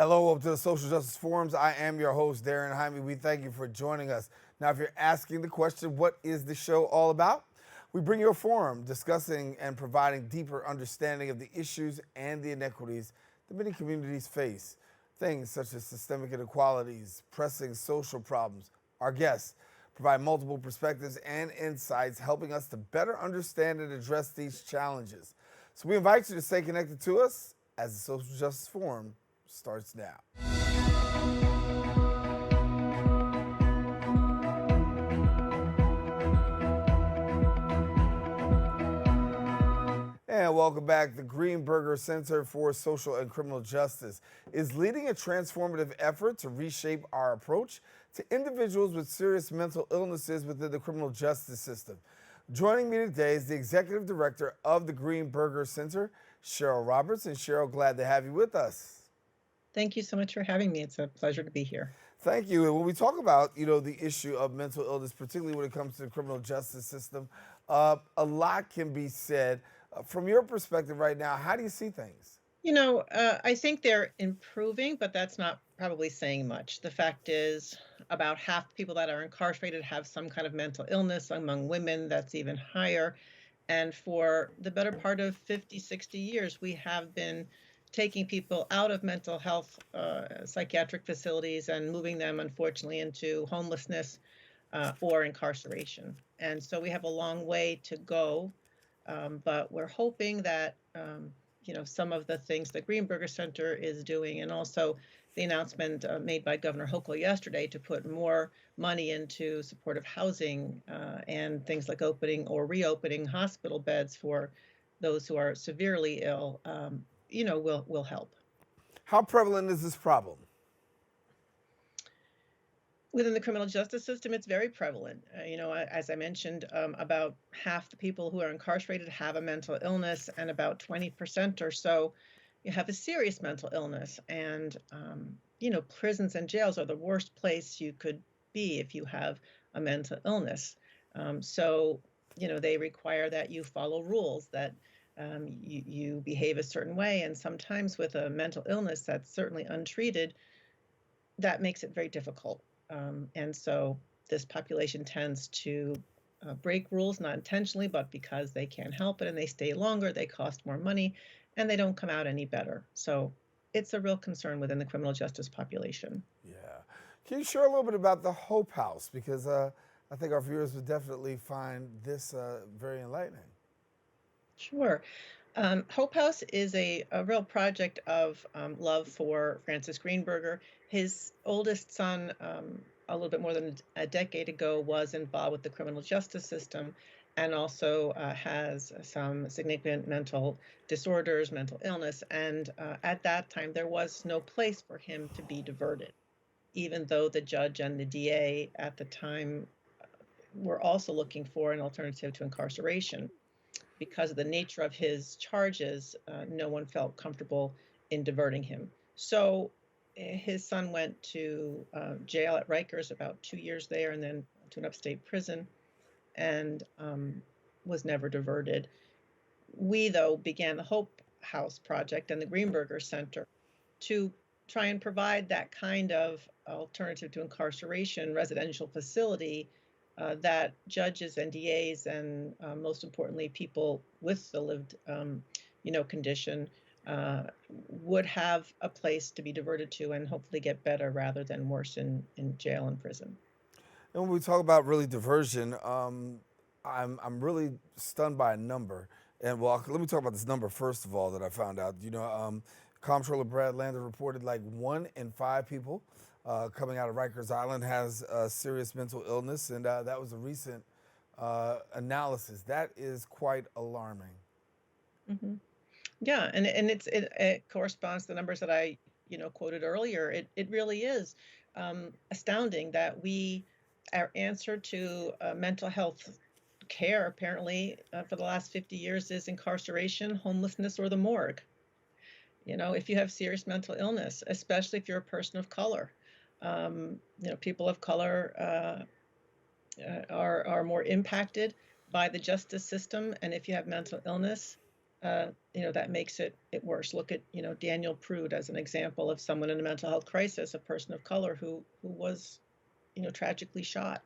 Hello, welcome to the Social Justice Forums. I am your host, Daren. Jaime, we thank you for joining us. Now, if you're asking the question, what is the show all about? We bring you a forum discussing and providing deeper understanding of the issues and the inequities that many communities face. Things such as systemic inequalities, pressing social problems. Our guests provide multiple perspectives and insights, helping us to better understand and address these challenges. So we invite you to stay connected to us as the Social Justice Forum starts now. And welcome back. The Greenburger Center for Social and Criminal Justice is leading a transformative effort to reshape our approach to individuals with serious mental illnesses within the criminal justice system. Joining me today is the Executive Director of the Greenburger Center, Cheryl Roberts. And Cheryl, glad to have you with us. Thank you so much for having me. It's a pleasure to be here. Thank you. And when we talk about, the issue of mental illness, particularly when it comes to the criminal justice system, a lot can be said. From your perspective right now, how do you see things? I think they're improving, but that's not probably saying much. The fact is, about half the people that are incarcerated have some kind of mental illness. Among women, that's even higher. And for the better part of 50, 60 years, we have been taking people out of mental health psychiatric facilities and moving them, unfortunately, into homelessness or incarceration. And so we have a long way to go, but we're hoping that some of the things the Greenburger Center is doing, and also the announcement made by Governor Hochul yesterday to put more money into supportive housing and things like opening or reopening hospital beds for those who are severely ill, will help. How prevalent is this problem? Within the criminal justice system, it's very prevalent. As I mentioned, about half the people who are incarcerated have a mental illness, and about 20% or so you have a serious mental illness. And, prisons and jails are the worst place you could be if you have a mental illness. They require that you follow rules, that you behave a certain way. And sometimes with a mental illness that's certainly untreated, that makes it very difficult. And so this population tends to break rules, not intentionally, but because they can't help it, and they stay longer, they cost more money, and they don't come out any better. So it's a real concern within the criminal justice population. Yeah. Can you share a little bit about the Hope House? Because I think our viewers would definitely find this very enlightening. Sure. Hope House is a real project of love for Francis Greenburger. His oldest son, a little bit more than a decade ago, was involved with the criminal justice system and also has some significant mental disorders, mental illness. And at that time, there was no place for him to be diverted, even though the judge and the DA at the time were also looking for an alternative to incarceration. Because of the nature of his charges, no one felt comfortable in diverting him. So his son went to jail at Rikers, about 2 years there, and then to an upstate prison, and was never diverted. We, though, began the Hope House Project and the Greenburger Center to try and provide that kind of alternative to incarceration residential facility that judges and DAs and most importantly, people with the lived, condition would have a place to be diverted to and hopefully get better rather than worse in jail and prison. And when we talk about really diversion, I'm really stunned by a number. And well, let me talk about this number first of all that I found out. Comptroller Brad Lander reported like 1 in 5 people coming out of Rikers Island has a serious mental illness, and that was a recent analysis. That is quite alarming. Mm-hmm. Yeah, and it corresponds to the numbers that I quoted earlier. It really is astounding that our answer to mental health care apparently for the last 50 years is incarceration, homelessness, or the morgue. If you have serious mental illness, especially if you're a person of color. People of color are more impacted by the justice system, and if you have mental illness, that makes it worse. Look at, Daniel Prude as an example of someone in a mental health crisis, a person of color who was, tragically shot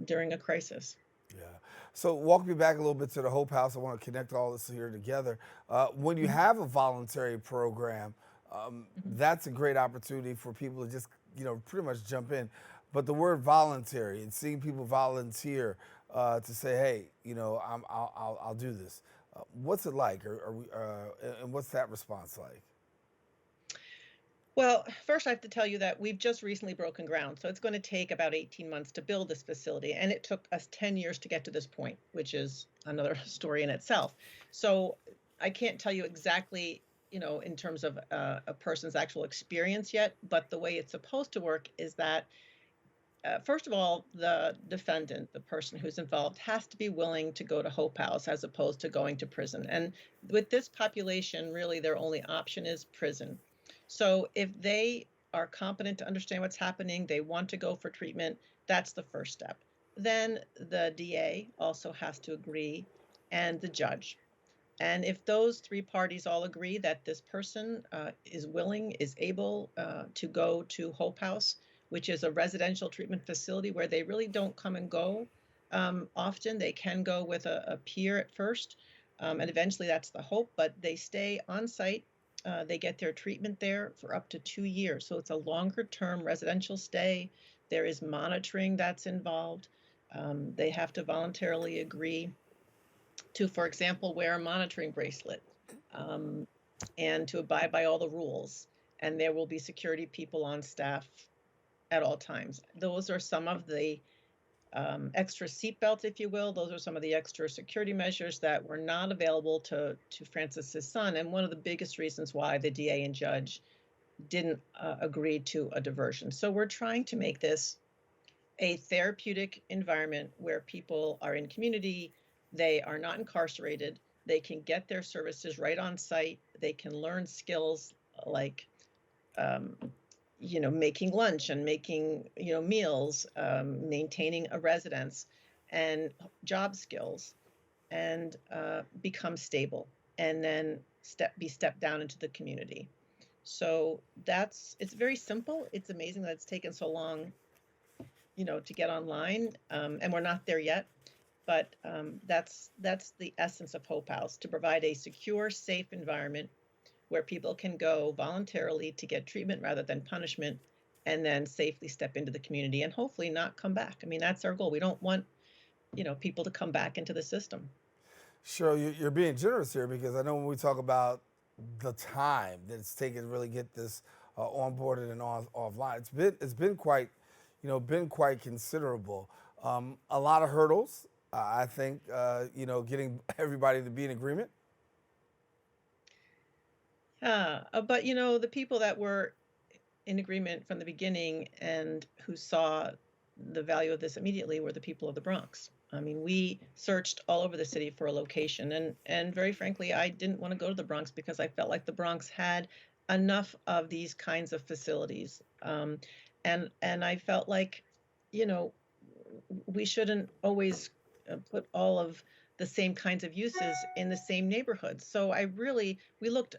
during a crisis. Yeah. So walk me back a little bit to the Hope House. I want to connect all this here together. When you Mhm, have a voluntary program, mhm. that's a great opportunity for people to just, pretty much jump in. But the word voluntary and seeing people volunteer to say, hey, I'll do this. What's it like? And what's that response like? Well, first I have to tell you that we've just recently broken ground. So it's going to take about 18 months to build this facility. And it took us 10 years to get to this point, which is another story in itself. So I can't tell you exactly, in terms of a person's actual experience yet, but the way it's supposed to work is that first of all, the defendant, the person who's involved, has to be willing to go to Hope House as opposed to going to prison. And with this population, really their only option is prison. So if they are competent to understand what's happening, they want to go for treatment, that's the first step. Then the DA also has to agree, and the judge. And if those three parties all agree that this person is willing, is able to go to Hope House, which is a residential treatment facility where they really don't come and go often, they can go with a peer at first, and eventually that's the hope, but they stay on site. They get their treatment there for up to 2 years. So it's a longer term residential stay. There is monitoring that's involved. They have to voluntarily agree to, for example, wear a monitoring bracelet um, and to abide by all the rules. And there will be security people on staff at all times. Those are some of the extra seatbelts, if you will. Those are some of the extra security measures that were not available to Francis's son. And one of the biggest reasons why the DA and judge didn't agree to a diversion. So we're trying to make this a therapeutic environment where people are in community, they are not incarcerated, they can get their services right on site, they can learn skills like um, making lunch and making meals, maintaining a residence, and job skills, and become stable, and then be stepped down into the community. So it's very simple. It's amazing that it's taken so long to get online, and we're not there yet. But that's the essence of Hope House, to provide a secure, safe environment where people can go voluntarily to get treatment rather than punishment, and then safely step into the community and hopefully not come back. I mean, that's our goal. We don't want people to come back into the system. Cheryl, you're being generous here because I know when we talk about the time that it's taken to really get this onboarded and offline, it's been quite, been quite considerable. A lot of hurdles. I think getting everybody to be in agreement. But the people that were in agreement from the beginning and who saw the value of this immediately were the people of the Bronx. I mean, we searched all over the city for a location, and very frankly, I didn't want to go to the Bronx because I felt like the Bronx had enough of these kinds of facilities, and I felt like, you know, we shouldn't always put all of the same kinds of uses in the same neighborhoods. So we looked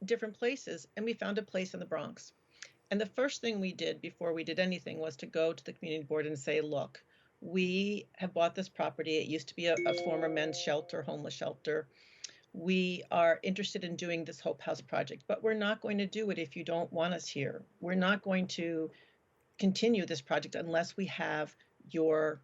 different places, and we found a place in the Bronx. And the first thing we did before we did anything was to go to the community board and say, look, we have bought this property. It used to be a former men's shelter, homeless shelter. We are interested in doing this Hope House project, but we're not going to do it if you don't want us here. We're not going to continue this project unless we have your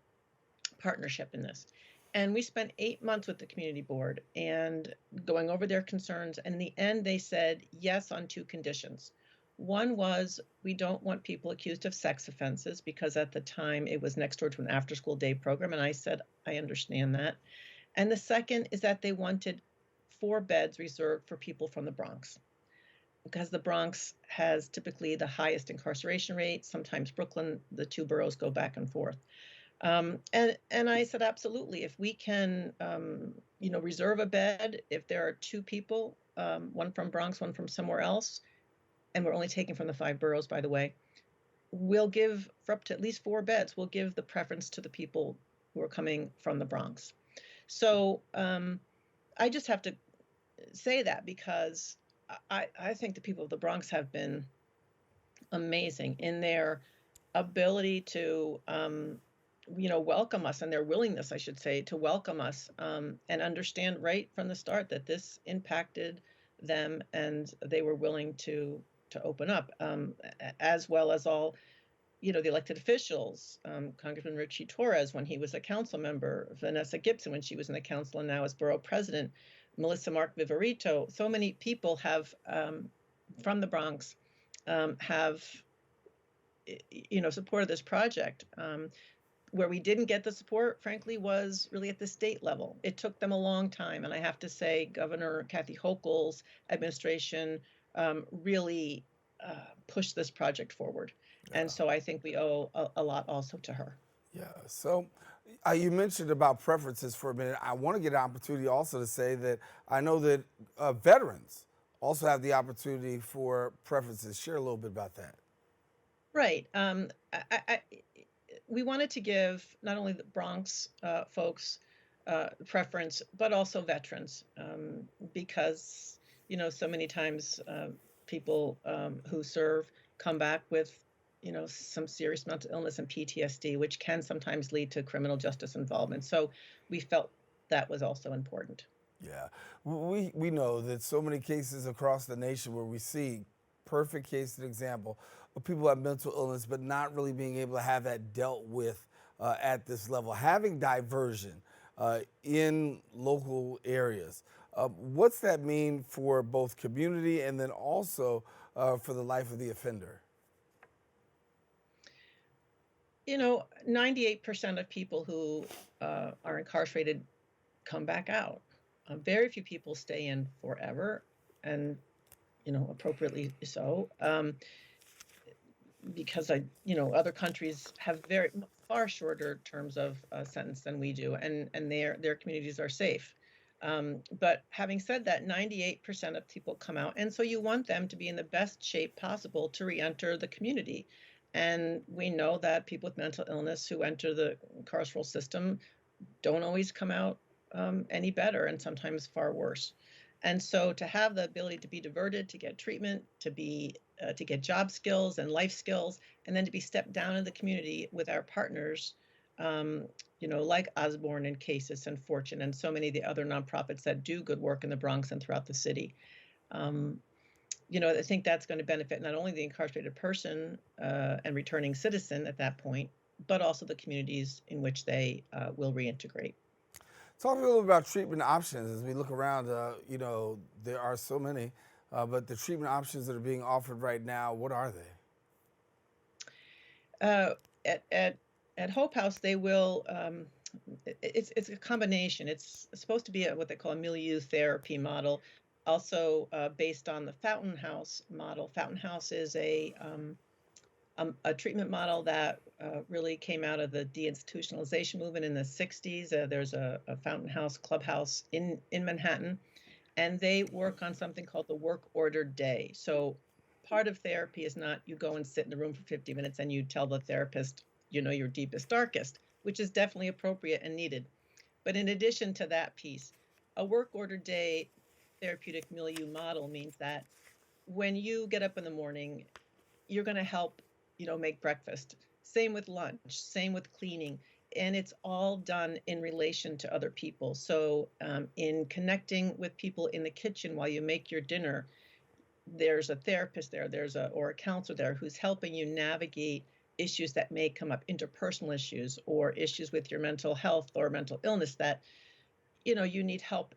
partnership in this. And we spent 8 months with the community board and going over their concerns. And in the end, they said yes on two conditions. One was, we don't want people accused of sex offenses, because at the time it was next door to an after school day program. And I said, I understand that. And the second is that they wanted 4 beds reserved for people from the Bronx, because the Bronx has typically the highest incarceration rate. Sometimes Brooklyn, the two boroughs go back and forth. And I said, absolutely. If we can, reserve a bed, if there are 2 people, one from Bronx, one from somewhere else, and we're only taking from the 5 boroughs, by the way, we'll give, for up to at least 4 beds, we'll give the preference to the people who are coming from the Bronx. So I just have to say that because I think the people of the Bronx have been amazing in their ability to welcome us, and their willingness, I should say, to welcome us, and understand right from the start that this impacted them, and they were willing to open up, as well as all the elected officials, Congressman Richie Torres when he was a council member, Vanessa Gibson when she was in the council and now as borough president, Melissa Mark Viverito. So many people have from the Bronx have supported this project. Where we didn't get the support, frankly, was really at the state level. It took them a long time, and I have to say, Governor Kathy Hochul's administration really pushed this project forward. Yeah. And so I think we owe a lot also to her. Yeah. So you mentioned about preferences for a minute. I want to get an opportunity also to say that I know that veterans also have the opportunity for preferences. Share a little bit about that. Right. We wanted to give not only the Bronx folks preference, but also veterans, because so many times people who serve come back with some serious mental illness and PTSD, which can sometimes lead to criminal justice involvement. So we felt that was also important. Yeah, we know that so many cases across the nation where we see perfect case and example of people who have mental illness but not really being able to have that dealt with at this level. Having diversion in local areas, what's that mean for both community and then also for the life of the offender? 98% of people who are incarcerated come back out. Very few people stay in forever, and appropriately so, because other countries have far shorter terms of sentence than we do, and their communities are safe. But having said that, 98% of people come out, and so you want them to be in the best shape possible to re-enter the community. And we know that people with mental illness who enter the carceral system don't always come out any better, and sometimes far worse. And so to have the ability to be diverted, to get treatment, to get job skills and life skills, and then to be stepped down in the community with our partners, like Osborne and Cases and Fortune and so many of the other nonprofits that do good work in the Bronx and throughout the city. I think that's going to benefit not only the incarcerated person and returning citizen at that point, but also the communities in which they will reintegrate. Talk a little about treatment options. As we look around, there are so many, but the treatment options that are being offered right now, what are they? At Hope House, they will. It's a combination. It's supposed to be what they call a milieu therapy model, also based on the Fountain House model. Fountain House is a treatment model that really came out of the deinstitutionalization movement in the 60s. There's a Fountain House clubhouse in Manhattan, and they work on something called the work order day. So part of therapy is not you go and sit in the room for 50 minutes and you tell the therapist, your deepest, darkest, which is definitely appropriate and needed. But in addition to that piece, a work order day therapeutic milieu model means that when you get up in the morning, you're going to help make breakfast. Same with lunch, same with cleaning. And it's all done in relation to other people. So in connecting with people in the kitchen while you make your dinner, there's a therapist there, or a counselor there who's helping you navigate issues that may come up, interpersonal issues or issues with your mental health or mental illness that, you need help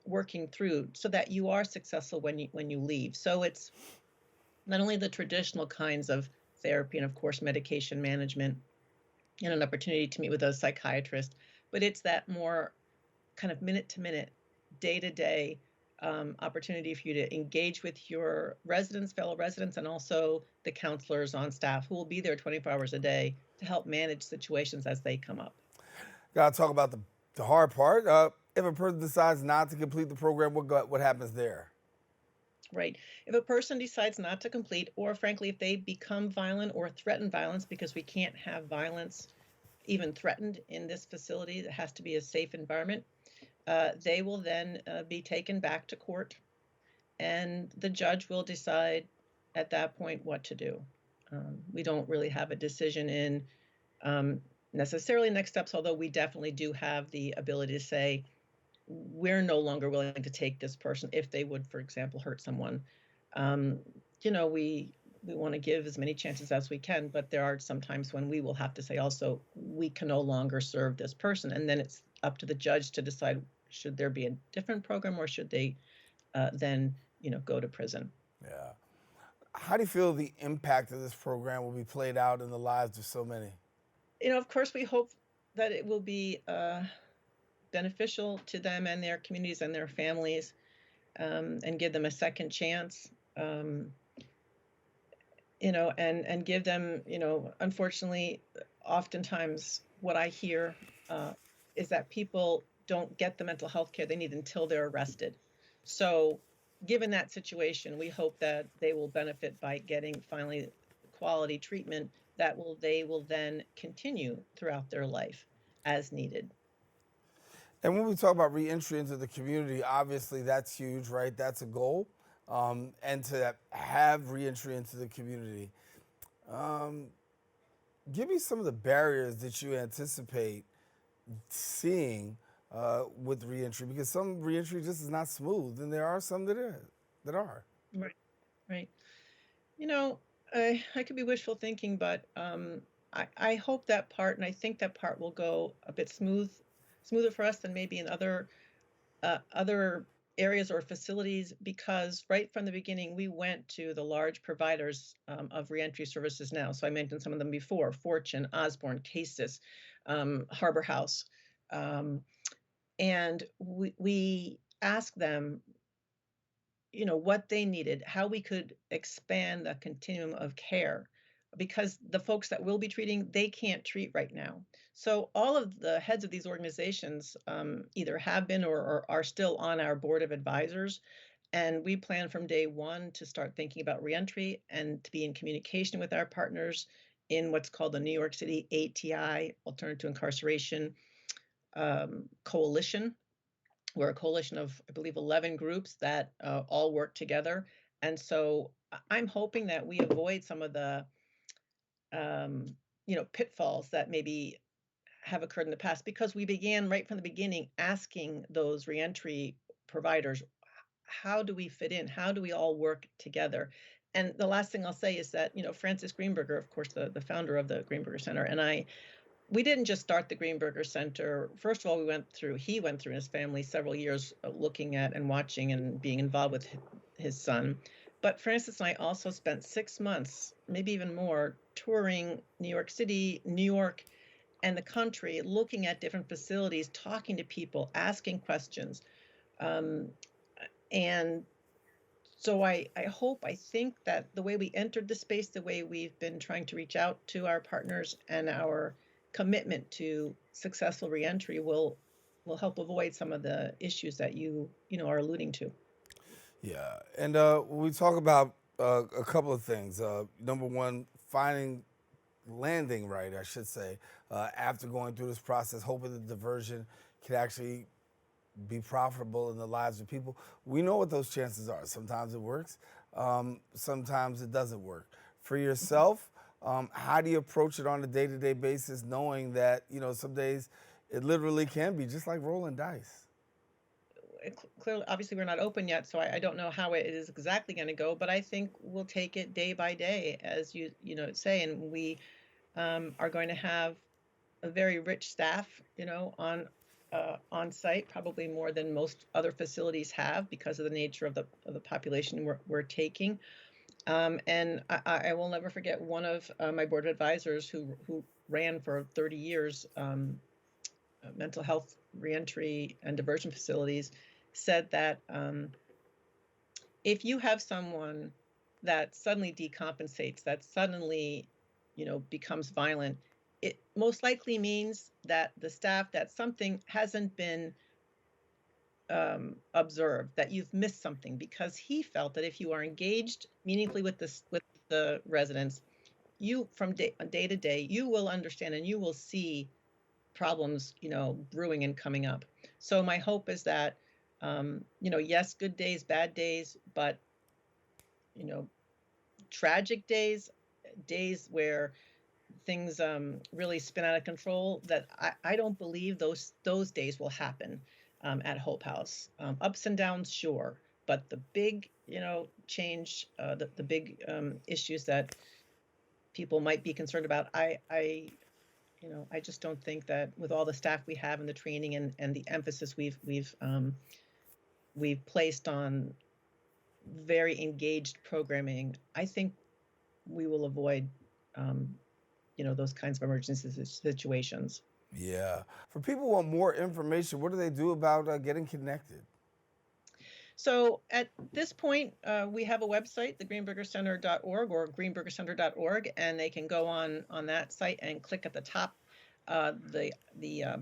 working through so that you are successful when you leave. So it's not only the traditional kinds of therapy and, of course, medication management and an opportunity to meet with a psychiatrist, but it's that more kind of minute-to-minute, day-to-day opportunity for you to engage with your fellow residents, and also the counselors on staff who will be there 24 hours a day to help manage situations as they come up. Got to talk about the hard part. If a person decides not to complete the program, what happens there? Right. If a person decides not to complete, or frankly, if they become violent or threaten violence, because we can't have violence even threatened in this facility, it has to be a safe environment. they will then be taken back to court, and the judge will decide at that point what to do. We don't really have a decision in necessarily next steps, although we definitely do have the ability to say we're no longer willing to take this person if they would, for example, hurt someone. Um, we want to give as many chances as we can, but there are some times when we will have to say also we can no longer serve this person, and then it's up to the judge to decide should there be a different program or should they then go to prison. Yeah. How do you feel the impact of this program will be played out in the lives of so many? Of course, we hope that it will be beneficial to them and their communities and their families, and give them a second chance. And give them, unfortunately, oftentimes what I hear is that people don't get the mental health care they need until they're arrested. So, given that situation, we hope that they will benefit by getting finally quality treatment that they will then continue throughout their life as needed. And when we talk about reentry into the community, obviously that's huge, right? That's a goal. And to have reentry into the community, give me some of the barriers that you anticipate seeing with reentry, because some reentry just is not smooth, and there are some that are. Right, right. I could be wishful thinking, but I hope that part, and I think that part will go a bit smoother for us than maybe in other areas or facilities, because right from the beginning we went to the large providers of reentry services now. So I mentioned some of them before: Fortune, Osborne, Casis, Harbor House, and we asked them what they needed, how we could expand the continuum of care, because the folks that will be treating, they can't treat right now. So all of the heads of these organizations either have been or are still on our board of advisors. And we plan from day one to start thinking about reentry and to be in communication with our partners in what's called the New York City ATI, Alternative to Incarceration Coalition. We're a coalition of, I believe, 11 groups that all work together. And so I'm hoping that we avoid some of the, pitfalls that maybe have occurred in the past, because we began right from the beginning asking those reentry providers, how do we fit in? How do we all work together? And the last thing I'll say is that, Francis Greenburger, of course, the founder of the Greenburger Center, and we didn't just start the Greenburger Center. First of all, he went through in his family several years looking at and watching and being involved with his son. But Francis and I also spent 6 months, maybe even more, touring New York City, New York, and the country, looking at different facilities, talking to people, asking questions. And so I think that the way we entered the space, the way we've been trying to reach out to our partners, and our commitment to successful reentry will help avoid some of the issues that you are alluding to. Yeah, and we talk about a couple of things. Number one, landing right, I should say, after going through this process, hoping the diversion can actually be profitable in the lives of people. We know what those chances are. Sometimes it works, sometimes it doesn't work. For yourself, how do you approach it on a day-to-day basis, knowing that some days it literally can be just like rolling dice? Clearly, obviously, we're not open yet, so I don't know how it is exactly going to go, but I think we'll take it day by day, as you say, and we are going to have a very rich staff, on site, probably more than most other facilities have, because of the nature of the population we're taking. And I will never forget one of my board of advisors who ran for 30 years mental health reentry and diversion facilities said that if you have someone that suddenly decompensates, that suddenly becomes violent, it most likely means that the staff, that something hasn't been observed, that you've missed something, because he felt that if you are engaged meaningfully with the residents, you from day to day, you will understand and you will see problems, brewing and coming up. So my hope is that, yes, good days, bad days, but, you know, tragic days, days where things really spin out of control, that I don't believe those days will happen at Hope House. Ups and downs, sure, but the big, change, the big issues that people might be concerned about, I just don't think that with all the staff we have and the training and the emphasis we've placed on very engaged programming, I think we will avoid those kinds of emergency situations. Yeah. For people who want more information, what do they do about getting connected? So at this point, we have a website, thegreenburgercenter.org or greenburgercenter.org, and they can go on that site and click at the top the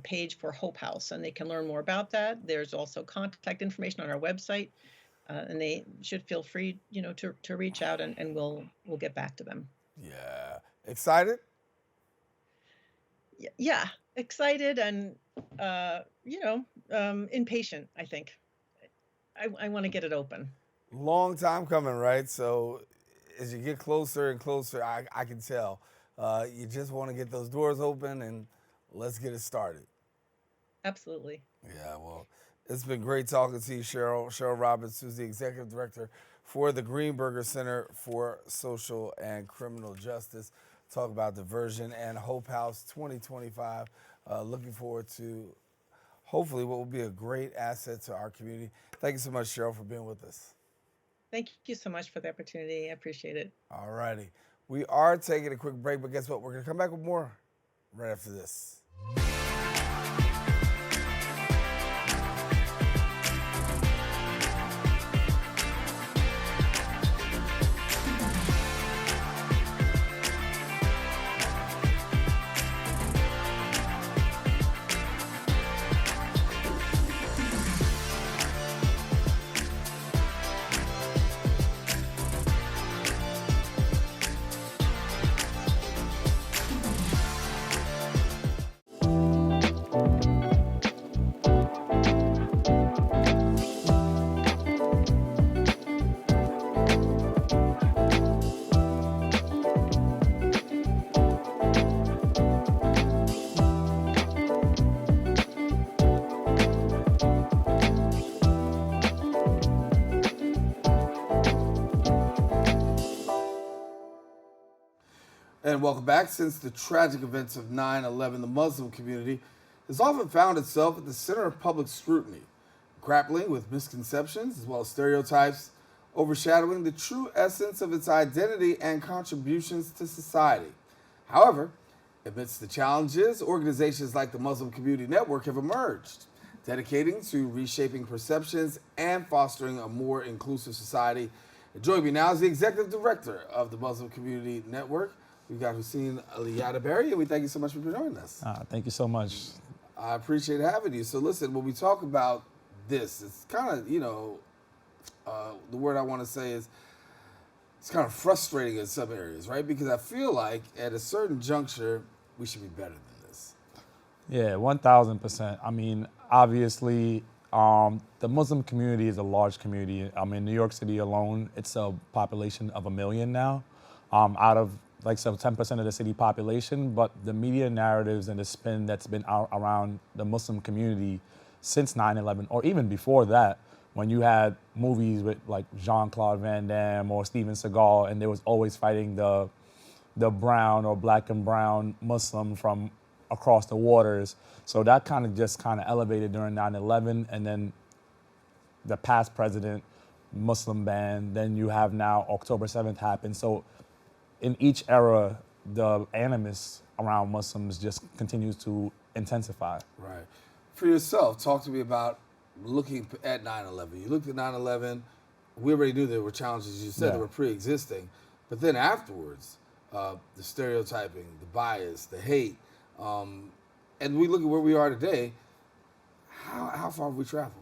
page for Hope House, and they can learn more about that. There's also contact information on our website, and they should feel free, to reach out, and we'll get back to them. Yeah. Excited? Yeah, excited and impatient, I think. I want to get it open. Long time coming, right? So as you get closer and closer, I can tell. You just want to get those doors open and let's get it started. Absolutely. Yeah, well, it's been great talking to you, Cheryl. Cheryl Roberts, who's the executive director for the Greenburger Center for Social and Criminal Justice. Talk about diversion and Hope House 2025. Looking forward to hopefully what will be a great asset to our community. Thank you so much, Cheryl, for being with us. Thank you so much for the opportunity. I appreciate it. All righty. We are taking a quick break, but guess what? We're going to come back with more right after this. And welcome back. Since the tragic events of 9/11, the Muslim community has often found itself at the center of public scrutiny, grappling with misconceptions as well as stereotypes, overshadowing the true essence of its identity and contributions to society. However, amidst the challenges, organizations like the Muslim Community Network have emerged, dedicating to reshaping perceptions and fostering a more inclusive society. And joining me now is the executive director of the Muslim Community Network. We've got Husein Yatabarry, and we thank you so much for joining us. Thank you so much. I appreciate having you. So listen, when we talk about this, it's kind of, the word I want to say is it's kind of frustrating in some areas, right? Because I feel like at a certain juncture, we should be better than this. Yeah, 1,000%. I mean, obviously, the Muslim community is a large community. I mean, New York City alone, it's a population of 1 million now, out of like 10% of the city population, but the media narratives and the spin that's been out around the Muslim community since 9/11, or even before that, when you had movies with like Jean-Claude Van Damme or Steven Seagal, and they was always fighting the brown or black and brown Muslim from across the waters. So that kind of elevated during 9/11, and then the past president, Muslim ban, then you have now October 7th happen. So in each era, the animus around Muslims just continues to intensify. Right. For yourself, talk to me about looking at 9/11. You looked at 9/11. We already knew there were challenges. You said they were pre-existing. But then afterwards, the stereotyping, the bias, the hate, and we look at where we are today, how far have we traveled?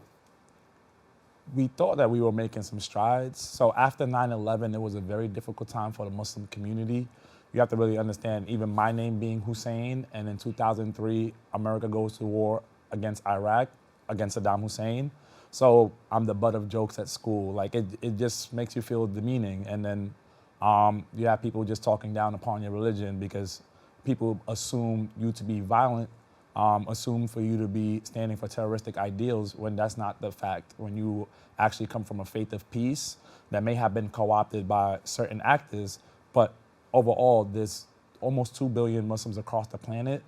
We thought that we were making some strides. So after 9/11, it was a very difficult time for the Muslim community. you have to really understand even my name being Husein, and in 2003, America goes to war against Iraq, against Saddam Hussein. So I'm the butt of jokes at school. Like it just makes you feel demeaning. And then you have people just talking down upon your religion because people assume you to be violent, assume for you to be standing for terroristic ideals when that's not the fact. When you actually come from a faith of peace that may have been co-opted by certain actors, but overall, there's almost 2 billion Muslims across the planet.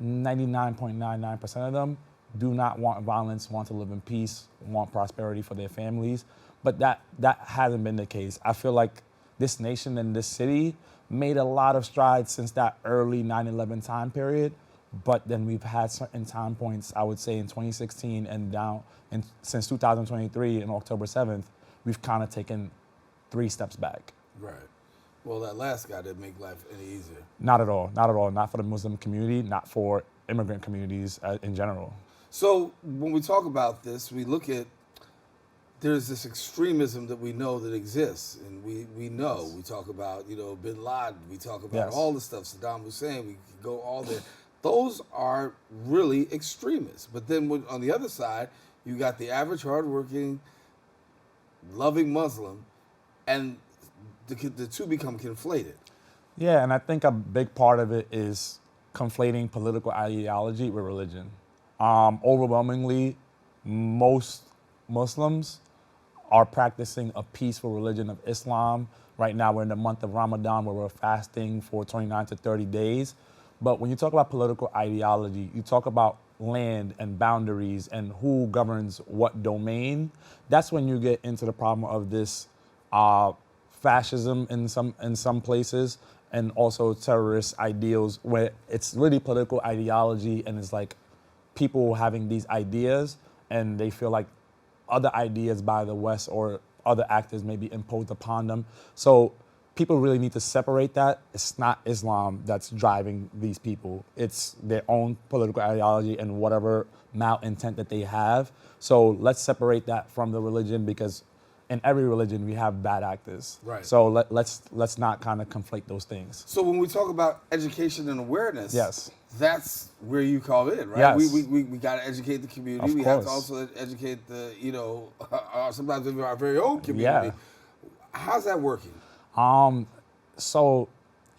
99.99% of them do not want violence, want to live in peace, want prosperity for their families. But that hasn't been the case. I feel like this nation and this city made a lot of strides since that early 9/11 time period. But then we've had certain time points, I would say in 2016 and down, and since 2023 and October 7th, we've kind of taken 3 steps back. Right. Well, that last guy didn't make life any easier. Not at all, not at all. Not for the Muslim community, not for immigrant communities in general. So when we talk about this, we look at, there's this extremism that we know that exists, and we know. We talk about, Bin Laden, we talk about all the stuff, Saddam Hussein, we could go all there. Those are really extremists. But then on the other side, you got the average, hardworking, loving Muslim, and the two become conflated. Yeah, and I think a big part of it is conflating political ideology with religion. Overwhelmingly, most Muslims are practicing a peaceful religion of Islam. Right now, we're in the month of Ramadan where we're fasting for 29 to 30 days. But when you talk about political ideology, you talk about land and boundaries and who governs what domain. That's when you get into the problem of this fascism in some places, and also terrorist ideals where it's really political ideology, and it's like people having these ideas and they feel like other ideas by the West or other actors may be imposed upon them. So people really need to separate that. It's not Islam that's driving these people. It's their own political ideology and whatever malintent that they have. So let's separate that from the religion, because in every religion we have bad actors. Right. So let's not kind of conflate those things. So when we talk about education and awareness, Yes. that's where you call in, right? Yes. We got to educate the community. Of we have to course. also educate the, sometimes even our very own community. Yeah. How's that working? So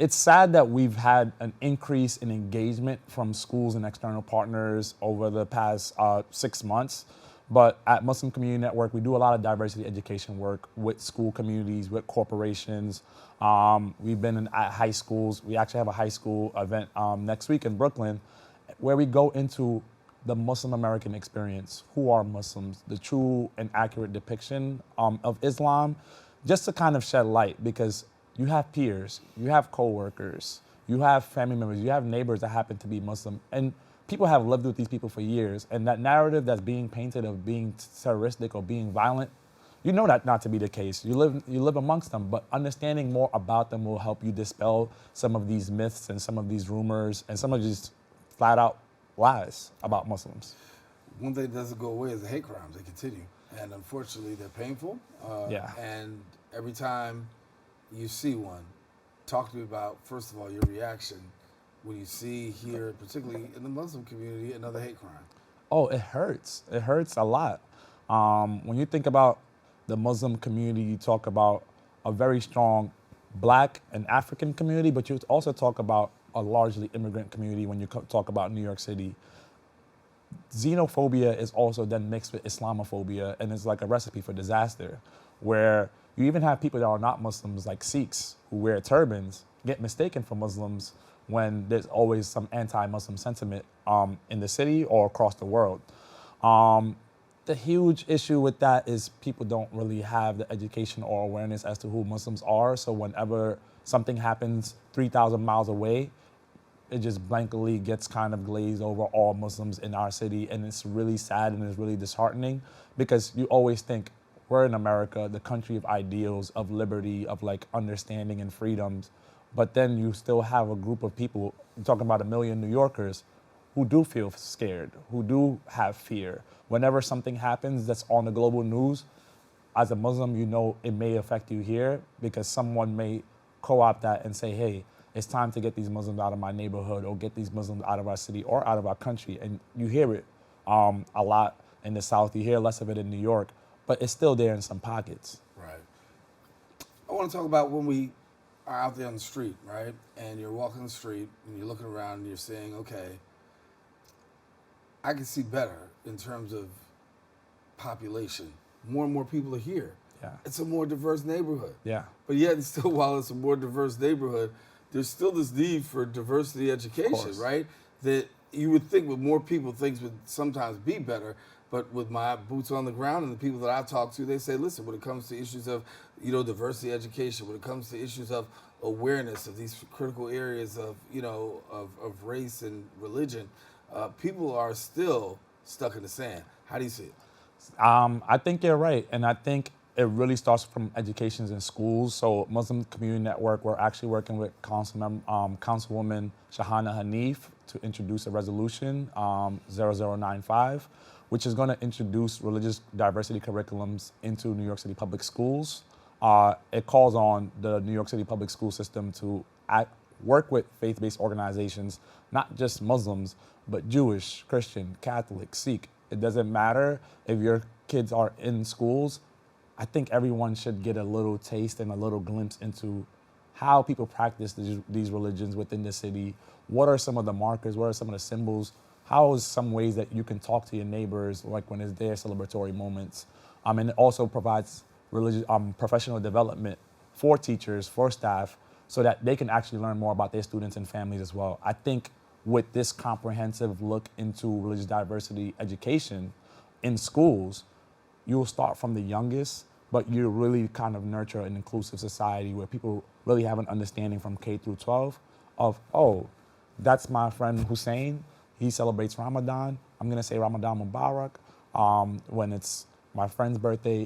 it's sad that we've had an increase in engagement from schools and external partners over the past 6 months. But at Muslim Community Network, we do a lot of diversity education work with school communities, with corporations. We've been at high schools. We actually have a high school event next week in Brooklyn where we go into the Muslim American experience. Who are Muslims? The true and accurate depiction of Islam, just to kind of shed light, because you have peers, you have coworkers, you have family members, you have neighbors that happen to be Muslim, and people have lived with these people for years, and that narrative that's being painted of being terroristic or being violent, you know that not to be the case. You live amongst them, but understanding more about them will help you dispel some of these myths and some of these rumors and some of these flat out lies about Muslims. One thing that doesn't go away is the hate crimes. They continue, and unfortunately, they're painful. Yeah. And every time you see one, talk to me about, first of all, your reaction when you see here, particularly in the Muslim community, another hate crime. Oh, it hurts. It hurts a lot. When you think about the Muslim community, you talk about a very strong Black and African community, but you also talk about a largely immigrant community when you talk about New York City. Xenophobia is also then mixed with Islamophobia, and it's like a recipe for disaster, where you even have people that are not Muslims, like Sikhs, who wear turbans, get mistaken for Muslims when there's always some anti-Muslim sentiment in the city or across the world. The huge issue with that is people don't really have the education or awareness as to who Muslims are. So whenever something happens 3,000 miles away, it just blankly gets kind of glazed over all Muslims in our city. And it's really sad and it's really disheartening, because you always think we're in America, the country of ideals, of liberty, of like understanding and freedoms. But then you still have a group of people, I'm talking about 1 million New Yorkers, who do feel scared, who do have fear. Whenever something happens that's on the global news, as a Muslim, you know it may affect you here, because someone may co-opt that and say, hey, it's time to get these Muslims out of my neighborhood or get these Muslims out of our city or out of our country. And you hear it a lot in the South. You hear less of it in New York, but it's still there in some pockets. Right. I want to talk about when we are out there on the street, right? And you're walking the street and you're looking around and you're saying, okay, I can see better in terms of population. More and more people are here. Yeah. It's a more diverse neighborhood. Yeah. But yet, still, while it's a more diverse neighborhood, there's still this need for diversity education, right? That you would think with more people, things would sometimes be better. But with my boots on the ground and the people that I talk to, they say, listen, when it comes to issues of, diversity education, when it comes to issues of awareness of these critical areas of, of race and religion, people are still stuck in the sand. How do you see it? I think you're right. And I think it really starts from educations in schools. So Muslim Community Network, we're actually working with Councilwoman Shahana Hanif to introduce a resolution, 0095, which is going to introduce religious diversity curriculums into New York City public schools. It calls on the New York City public school system to work with faith-based organizations, not just Muslims, but Jewish, Christian, Catholic, Sikh. It doesn't matter if your kids are in schools. I think everyone should get a little taste and a little glimpse into how people practice these religions within the city. What are some of the markers? What are some of the symbols? How is some ways that you can talk to your neighbors, like when it's their celebratory moments? And it also provides religious professional development for teachers, for staff, so that they can actually learn more about their students and families as well. I think with this comprehensive look into religious diversity education in schools, you'll start from the youngest, but you really kind of nurture an inclusive society where people really have an understanding from K through 12 of, oh, that's my friend Husein. He celebrates Ramadan. I'm gonna say Ramadan Mubarak. When it's my friend's birthday,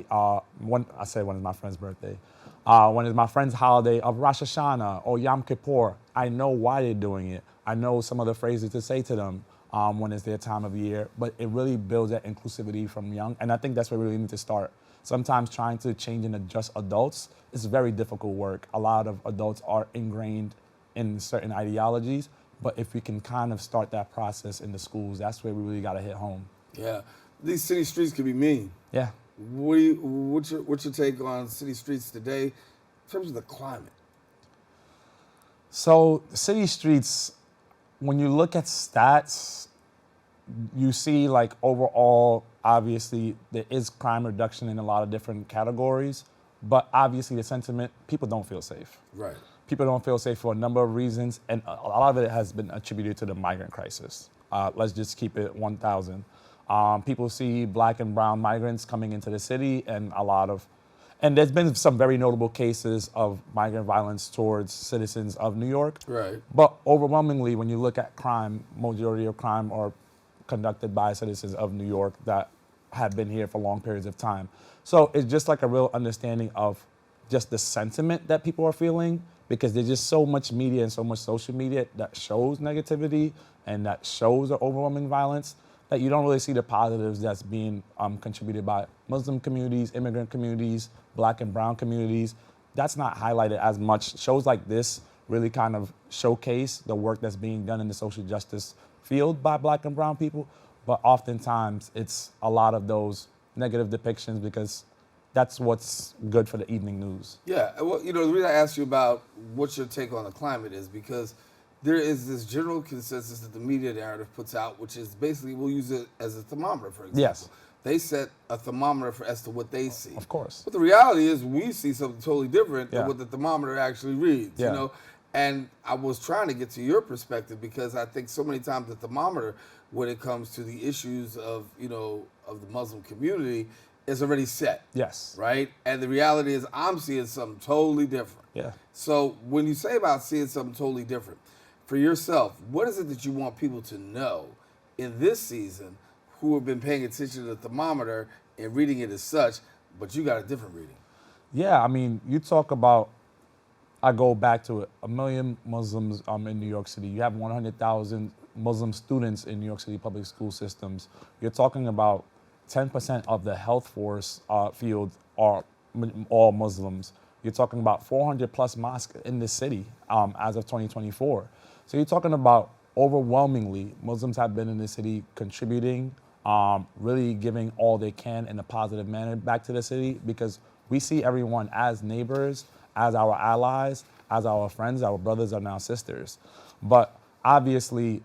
when it's my friend's birthday, when it's my friend's holiday of Rosh Hashanah or Yom Kippur, I know why they're doing it. I know some of the phrases to say to them when it's their time of year, but it really builds that inclusivity from young, and I think that's where we really need to start. Sometimes trying to change and adjust adults is very difficult work. A lot of adults are ingrained in certain ideologies, but if we can kind of start that process in the schools, that's where we really got to hit home. Yeah, these city streets can be mean. Yeah. What's your take on city streets today in terms of the climate? So city streets, when you look at stats, you see like overall, obviously there is crime reduction in a lot of different categories, but obviously the sentiment, people don't feel safe. Right. People don't feel safe for a number of reasons, and a lot of it has been attributed to the migrant crisis. Let's just keep it 1,000. People see black and brown migrants coming into the city, and and there's been some very notable cases of migrant violence towards citizens of New York. Right. But overwhelmingly, when you look at crime, majority of crime are conducted by citizens of New York that have been here for long periods of time. So it's just like a real understanding of just the sentiment that people are feeling, because there's just so much media and so much social media that shows negativity and that shows the overwhelming violence, that you don't really see the positives that's being contributed by Muslim communities, immigrant communities, black and brown communities. That's not highlighted as much. Shows like this really kind of showcase the work that's being done in the social justice field by black and brown people, but oftentimes it's a lot of those negative depictions because that's what's good for the evening news. Yeah, well, the reason I asked you about what your take on the climate is because there is this general consensus that the media narrative puts out, which is basically we'll use it as a thermometer, for example. Yes. They set a thermometer as to what they see. Of course. But the reality is we see something totally different Yeah. than what the thermometer actually reads, Yeah. And I was trying to get to your perspective because I think so many times the thermometer, when it comes to the issues of, of the Muslim community, is already set. Yes. Right? And the reality is I'm seeing something totally different. Yeah. So when you say about seeing something totally different, for yourself, what is it that you want people to know in this season who have been paying attention to the thermometer and reading it as such, but you got a different reading? Yeah, I mean, you talk about, I go back to it, 1 million Muslims in New York City. You have 100,000 Muslim students in New York City public school systems. You're talking about 10% of the health force field are all Muslims. You're talking about 400 plus mosques in this city as of 2024. So you're talking about overwhelmingly Muslims have been in this city contributing, really giving all they can in a positive manner back to the city, because we see everyone as neighbors, as our allies, as our friends, our brothers and our sisters. But obviously,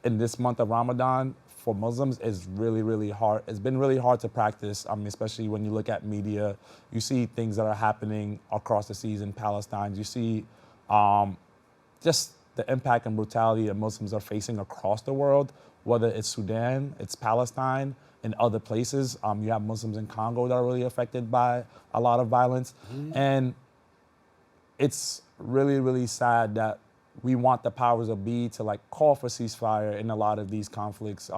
in this month of Ramadan, for Muslims, is really, really hard. It's been really hard to practice, especially when you look at media. You see things that are happening across the seas in Palestine. You see just the impact and brutality that Muslims are facing across the world, whether it's Sudan, it's Palestine, and other places. You have Muslims in Congo that are really affected by a lot of violence. And it's really, really sad that we want the powers that be to like call for ceasefire in a lot of these conflicts.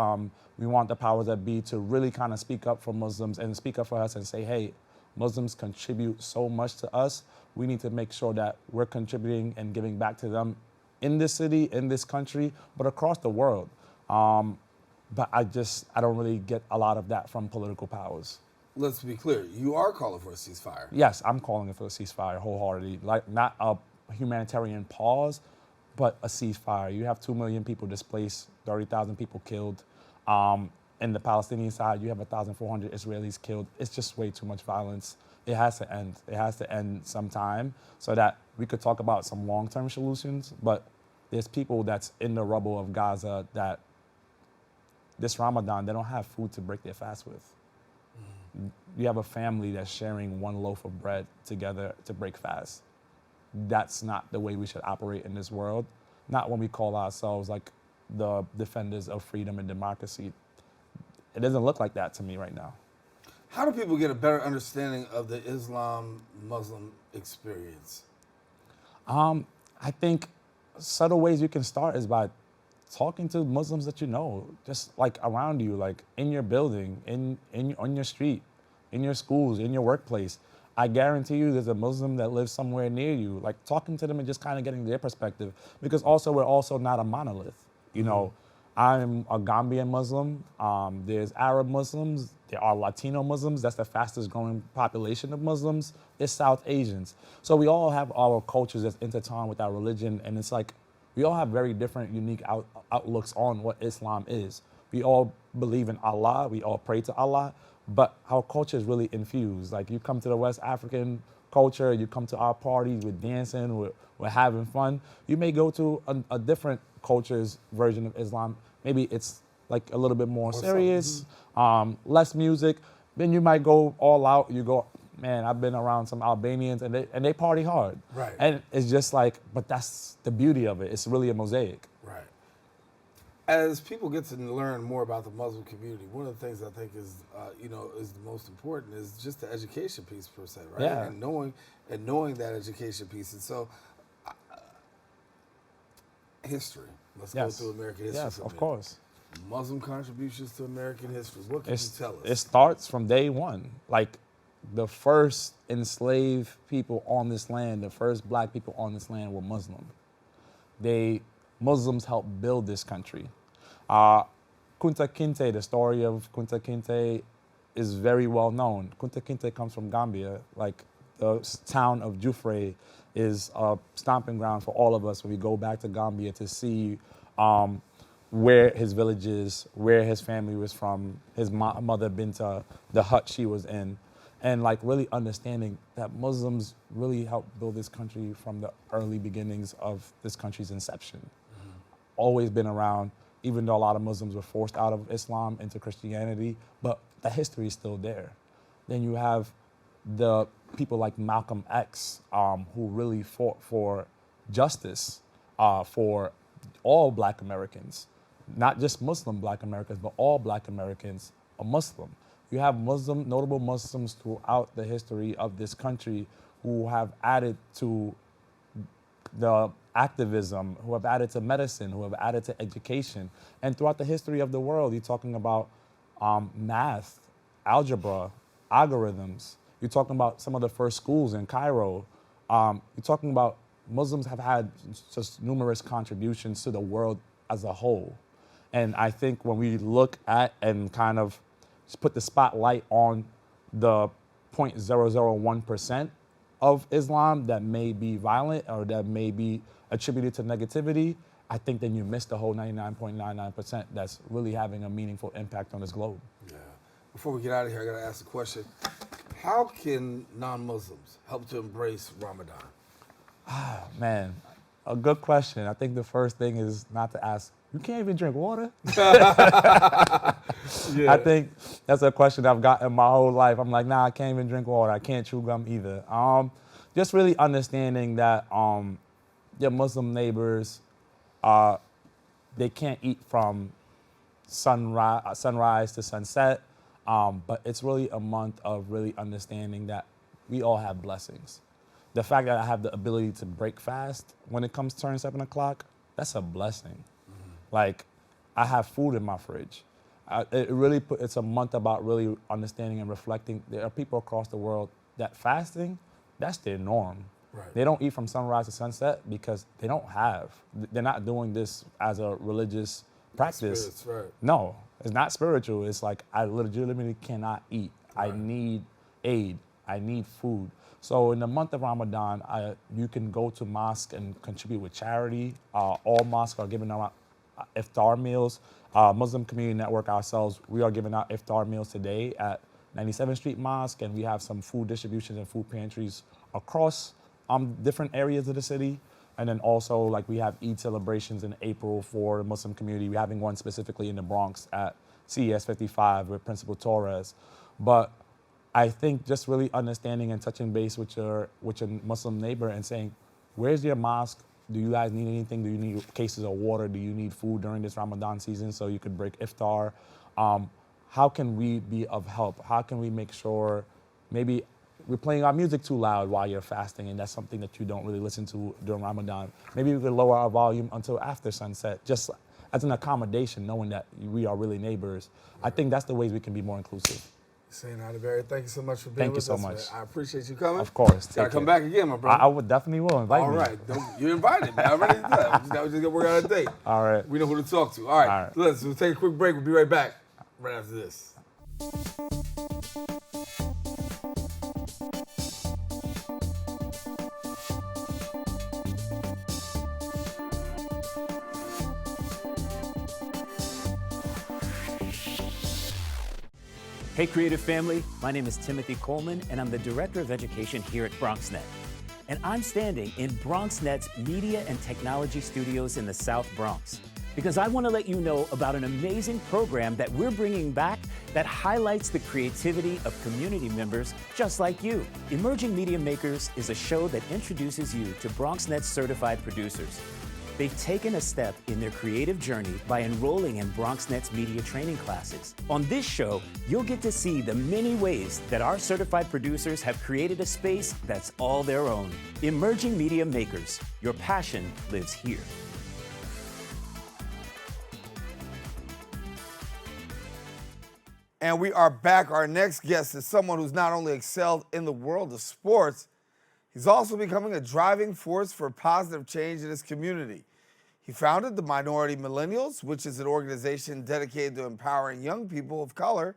We want the powers that be to really kind of speak up for Muslims and speak up for us and say, hey, Muslims contribute so much to us. We need to make sure that we're contributing and giving back to them in this city, in this country, but across the world. But I don't really get a lot of that from political powers. Let's be clear, you are calling for a ceasefire. Yes, I'm calling for a ceasefire wholeheartedly. Like, not a humanitarian pause, but a ceasefire. You have 2 million people displaced, 30,000 people killed. In the Palestinian side, you have 1,400 Israelis killed. It's just way too much violence. It has to end. It has to end sometime so that we could talk about some long-term solutions. But there's people that's in the rubble of Gaza that this Ramadan, they don't have food to break their fast with. You have a family that's sharing one loaf of bread together to break fast. That's not the way we should operate in this world. Not when we call ourselves like the defenders of freedom and democracy. It doesn't look like that to me right now. How do people get a better understanding of the Islam-Muslim experience? I think subtle ways you can start is by talking to Muslims that you know, just like around you, like in your building, on your street, in your schools, in your workplace. I guarantee you there's a Muslim that lives somewhere near you, like talking to them and just kind of getting their perspective, because also we're also not a monolith. You know, I'm a Gambian Muslim, there's Arab Muslims, there are Latino Muslims, that's the fastest growing population of Muslims, there's South Asians. So we all have our cultures that's intertwined with our religion, and it's like, we all have very different, unique outlooks on what Islam is. We all believe in Allah, we all pray to Allah, but our culture is really infused. Like, you come to the West African culture, you come to our parties, we're dancing, we're having fun. You may go to a different culture's version of Islam. Maybe it's like a little bit more serious, less music. Then you might go all out, you go, man, I've been around some Albanians and they party hard. Right. And it's just like, but that's the beauty of it. It's really a mosaic. Right. As people get to learn more about the Muslim community, one of the things I think is, is the most important is just the education piece per se, right? Yeah. And knowing that education piece. And so, history. Let's go through American history. Yes, of course. Muslim contributions to American history. What can you tell us? It starts from day one. Like, the first enslaved people on this land, the first black people on this land were Muslim. Muslims helped build this country. Kunta Kinte, the story of Kunta Kinte is very well known. Kunta Kinte comes from Gambia. Like, the town of Jufre is a stomping ground for all of us when we go back to Gambia to see where his village is, where his family was from, his mother Binta, the hut she was in, and like really understanding that Muslims really helped build this country from the early beginnings of this country's inception. Always been around, even though a lot of Muslims were forced out of Islam into Christianity, but the history is still there. Then you have the people like Malcolm X, who really fought for justice for all black Americans, not just Muslim black Americans, but all black Americans are Muslim. You have notable Muslims throughout the history of this country who have added to the activism, who have added to medicine, who have added to education. And throughout the history of the world, you're talking about math, algebra, algorithms. You're talking about some of the first schools in Cairo. You're talking about Muslims have had just numerous contributions to the world as a whole. And I think when we look at and kind of just put the spotlight on the 0.001%, of Islam that may be violent or that may be attributed to negativity, I think then you miss the whole 99.99% that's really having a meaningful impact on this globe. Yeah. Before we get out of here, I got to ask a question. How can non-Muslims help to embrace Ramadan? Man, a good question. I think the first thing is not to ask, you can't even drink water? Yeah. I think that's a question I've gotten my whole life. I'm like, nah, I can't even drink water. I can't chew gum either. Just really understanding that your Muslim neighbors, they can't eat from sunrise to sunset, but it's really a month of really understanding that we all have blessings. The fact that I have the ability to break fast when it comes to turning 7 o'clock, that's a blessing. Like, I have food in my fridge. It's a month about really understanding and reflecting. There are people across the world that fasting, that's their norm. Right. They don't eat from sunrise to sunset because they don't have. They're not doing this as a religious practice. Spirits, right. No, it's not spiritual. It's like I legitimately cannot eat. Right. I need aid. I need food. So in the month of Ramadan, you can go to mosque and contribute with charity. All mosques are giving out iftar meals. Muslim Community Network ourselves, we are giving out iftar meals today at 97th Street Mosque, and we have some food distributions and food pantries across different areas of the city. And then also, like, we have Eid celebrations in April for the Muslim community. We're having one specifically in the Bronx at CES 55 with Principal Torres. But I think just really understanding and touching base with your Muslim neighbor and saying, where's your mosque? Do you guys need anything? Do you need cases of water? Do you need food during this Ramadan season so you could break iftar? How can we be of help? How can we make sure maybe we're playing our music too loud while you're fasting, and that's something that you don't really listen to during Ramadan. Maybe we could lower our volume until after sunset, just as an accommodation, knowing that we are really neighbors. I think that's the ways we can be more inclusive. Husein Ayodeji, thank you so much for being Thank you with so us. much. Man. I appreciate you coming. Of course. Gotta come back again, my brother. I would definitely will invite me. All right. You're invited, man. I already did that. Now we just got to work out a date. All right. We know who to talk to. All right. All right. We'll take a quick break. We'll be right back right after this. Hey, creative family. My name is Timothy Coleman, and I'm the Director of Education here at BronxNet. And I'm standing in BronxNet's Media and Technology Studios in the South Bronx because I want to let you know about an amazing program that we're bringing back that highlights the creativity of community members just like you. Emerging Media Makers is a show that introduces you to BronxNet's certified producers. They've taken a step in their creative journey by enrolling in BronxNet's media training classes. On this show, you'll get to see the many ways that our certified producers have created a space that's all their own. Emerging Media Makers, your passion lives here. And we are back. Our next guest is someone who's not only excelled in the world of sports, he's also becoming a driving force for positive change in his community. He founded the Minority Millennials, which is an organization dedicated to empowering young people of color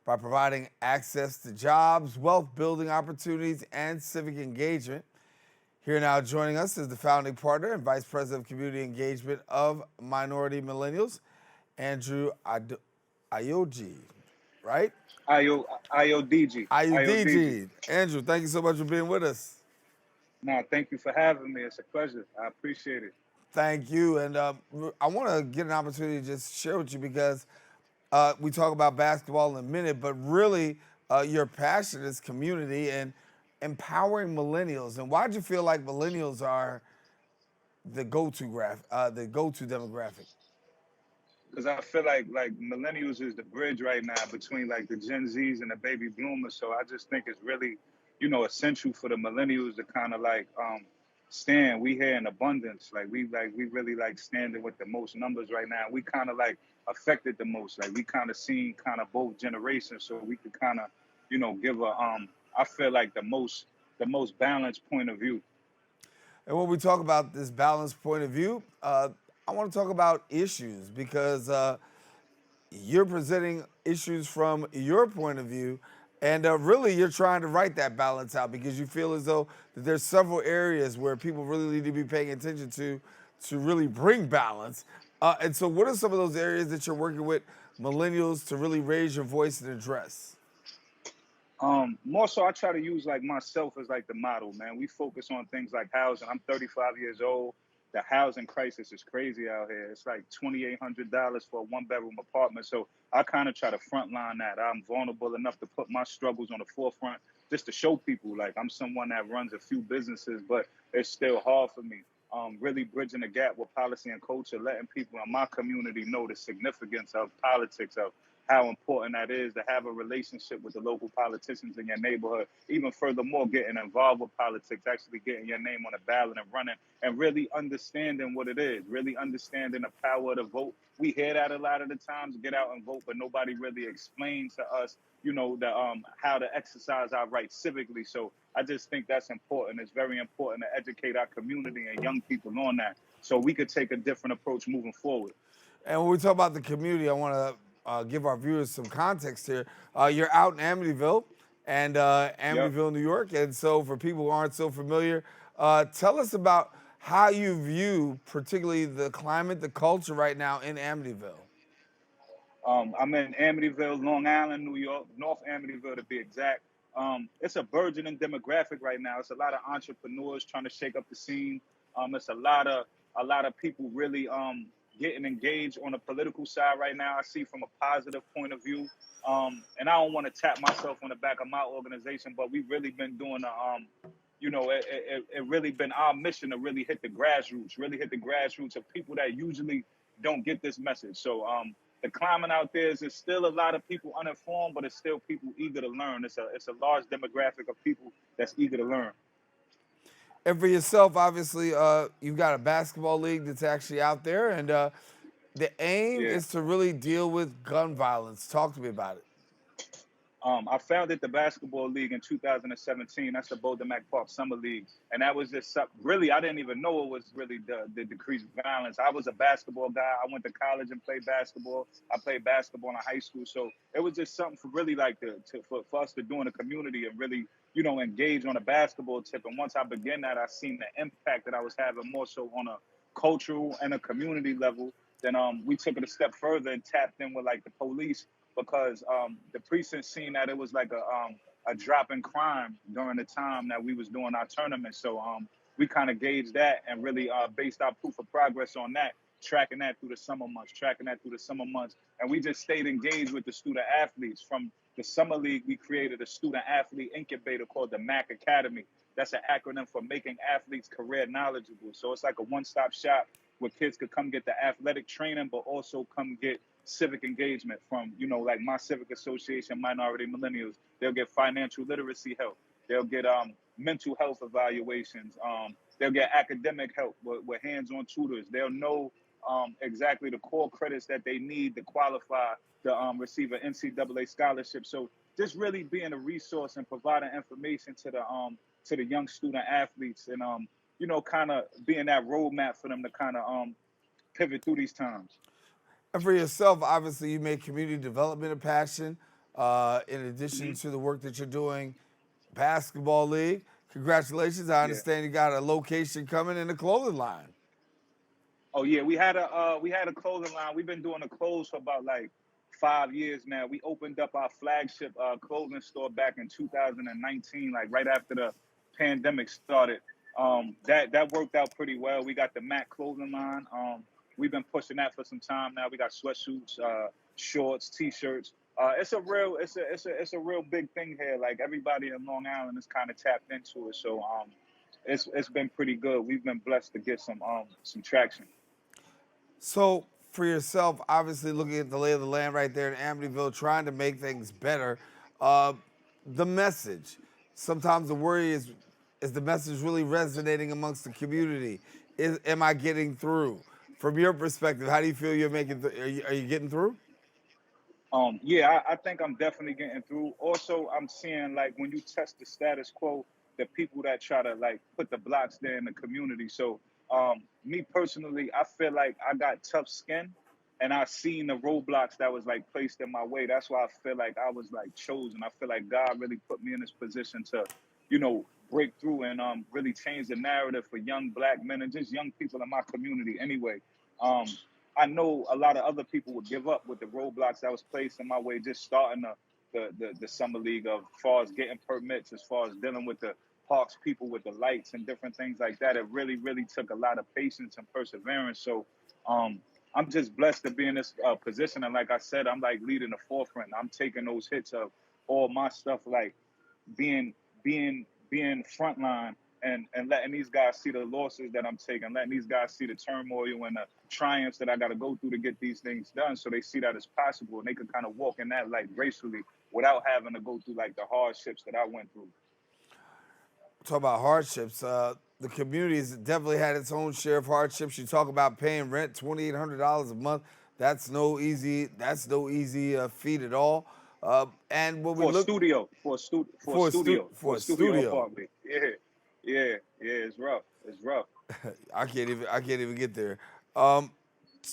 by providing access to jobs, wealth-building opportunities, and civic engagement. Here now joining us is the founding partner and Vice President of Community Engagement of Minority Millennials, Andrew Ayodeji, right? Ayodeji. Ayodeji. Andrew, thank you so much for being with us. No, thank you for having me. It's a pleasure. I appreciate it. Thank you. And I want to get an opportunity to just share with you because we talk about basketball in a minute, but really your passion is community and empowering millennials. And why do you feel like millennials are the go-to demographic? Because I feel like millennials is the bridge right now between like the Gen Zs and the baby bloomers. So I just think it's really, essential for the millennials to kind of stand. We here in abundance. We really standing with the most numbers right now. We kind of affected the most. We kind of seen kind of both generations. So we could kind of, give I feel like the most balanced point of view. And when we talk about this balanced point of view, I want to talk about issues because you're presenting issues from your point of view And really, you're trying to write that balance out because you feel as though that there's several areas where people really need to be paying attention to really bring balance. And so, what are some of those areas that you're working with millennials to really raise your voice and address? More so, I try to use like myself as like the model, man. We focus on things like housing. I'm 35 years old. The housing crisis is crazy out here. It's like $2,800 for a one-bedroom apartment. So I kind of try to frontline that. I'm vulnerable enough to put my struggles on the forefront just to show people like I'm someone that runs a few businesses, but it's still hard for me. Really bridging the gap with policy and culture, letting people in my community know the significance of politics, of how important that is to have a relationship with the local politicians in your neighborhood. Even furthermore, getting involved with politics, actually getting your name on a ballot and running, and really understanding what it is, really understanding the power of the vote. We hear that a lot of the times, get out and vote, but nobody really explains to us, the how to exercise our rights civically. So I just think that's important. It's very important to educate our community and young people on that, so we could take a different approach moving forward. And when we talk about the community, I want to give our viewers some context here. You're out in Amityville and Yep. Amityville, New York. And so, for people who aren't so familiar, tell us about how you view, particularly the climate, the culture right now in Amityville. I'm in Amityville, Long Island, New York, North Amityville to be exact. It's a burgeoning demographic right now. It's a lot of entrepreneurs trying to shake up the scene. It's a lot of people really getting engaged on the political side right now. I see from a positive point of view. And I don't want to tap myself on the back of my organization, but we've really been doing it really been our mission to really hit the grassroots of people that usually don't get this message. So the climate out there is still a lot of people uninformed, but it's still people eager to learn. It's a large demographic of people that's eager to learn. And for yourself, obviously, you've got a basketball league that's actually out there. And the aim Yeah. is to really deal with gun violence. Talk to me about it. I founded the basketball league in 2017. That's the Bodemak Park Summer League, and that was just really, I didn't even know it was really the decreased violence. I was a basketball guy. I went to college and played basketball. I played basketball in high school, so it was just something for really like for us to do in the community and really engage on a basketball tip. And once I began that, I seen the impact that I was having more so on a cultural and a community level. Then we took it a step further and tapped in with like the police, because the precinct seen that it was like a drop in crime during the time that we was doing our tournament. So we kind of gauged that and really based our proof of progress on that, tracking that through the summer months. And we just stayed engaged with the student athletes. From the summer league, we created a student athlete incubator called the MAC Academy. That's an acronym for Making Athletes Career Knowledgeable. So it's like a one-stop shop where kids could come get the athletic training, but also come get civic engagement from, like my civic association, Minority Millennials. They'll get financial literacy help. They'll get mental health evaluations. They'll get academic help with hands-on tutors. They'll know exactly the core credits that they need to qualify to receive an NCAA scholarship. So just really being a resource and providing information to the young student athletes, and kind of being that roadmap for them to kind of pivot through these times. And for yourself, obviously, you make community development a passion. In addition to the work that you're doing, basketball league. Congratulations! I Yeah. understand you got a location coming in a clothing line. Oh yeah, we had a clothing line. We've been doing the clothes for about like 5 years now. We opened up our flagship clothing store back in 2019, like right after the pandemic started. That worked out pretty well. We got the Mac clothing line. We've been pushing that for some time now. We got sweatsuits, shorts, t-shirts. It's a real big thing here. Like everybody in Long Island is kind of tapped into it. So it's been pretty good. We've been blessed to get some traction. So for yourself, obviously looking at the lay of the land right there in Amityville, trying to make things better. Uh, the message. Sometimes the worry is the message really resonating amongst the community? Am I getting through? From your perspective, how do you feel you're making? Are you getting through? Yeah, I think I'm definitely getting through. Also, I'm seeing like when you test the status quo, the people that try to like put the blocks there in the community. So me personally, I feel like I got tough skin, and I seen the roadblocks that was like placed in my way. That's why I feel like I was like chosen. I feel like God really put me in this position to, you know, break through and really change the narrative for young black men and just young people in my community anyway. Um, I know a lot of other people would give up with the roadblocks that was placed in my way, just starting the summer league, of as far as getting permits, as far as dealing with the parks people with the lights and different things like that. It really, really took a lot of patience and perseverance. So I'm just blessed to be in this position. And like I said, I'm like leading the forefront. I'm taking those hits of all my stuff, like being being frontline and letting these guys see the losses that I'm taking, letting these guys see the turmoil and the triumphs that I got to go through to get these things done, so they see that it's possible and they can kind of walk in that light gracefully without having to go through like the hardships that I went through. Talk about hardships. The community has definitely had its own share of hardships. You talk about paying rent, $2,800 a month. That's no easy. Feat at all. And when we For a look studio, for a studio studio, apartment. Yeah, it's rough. It's rough. I can't even get there. Um,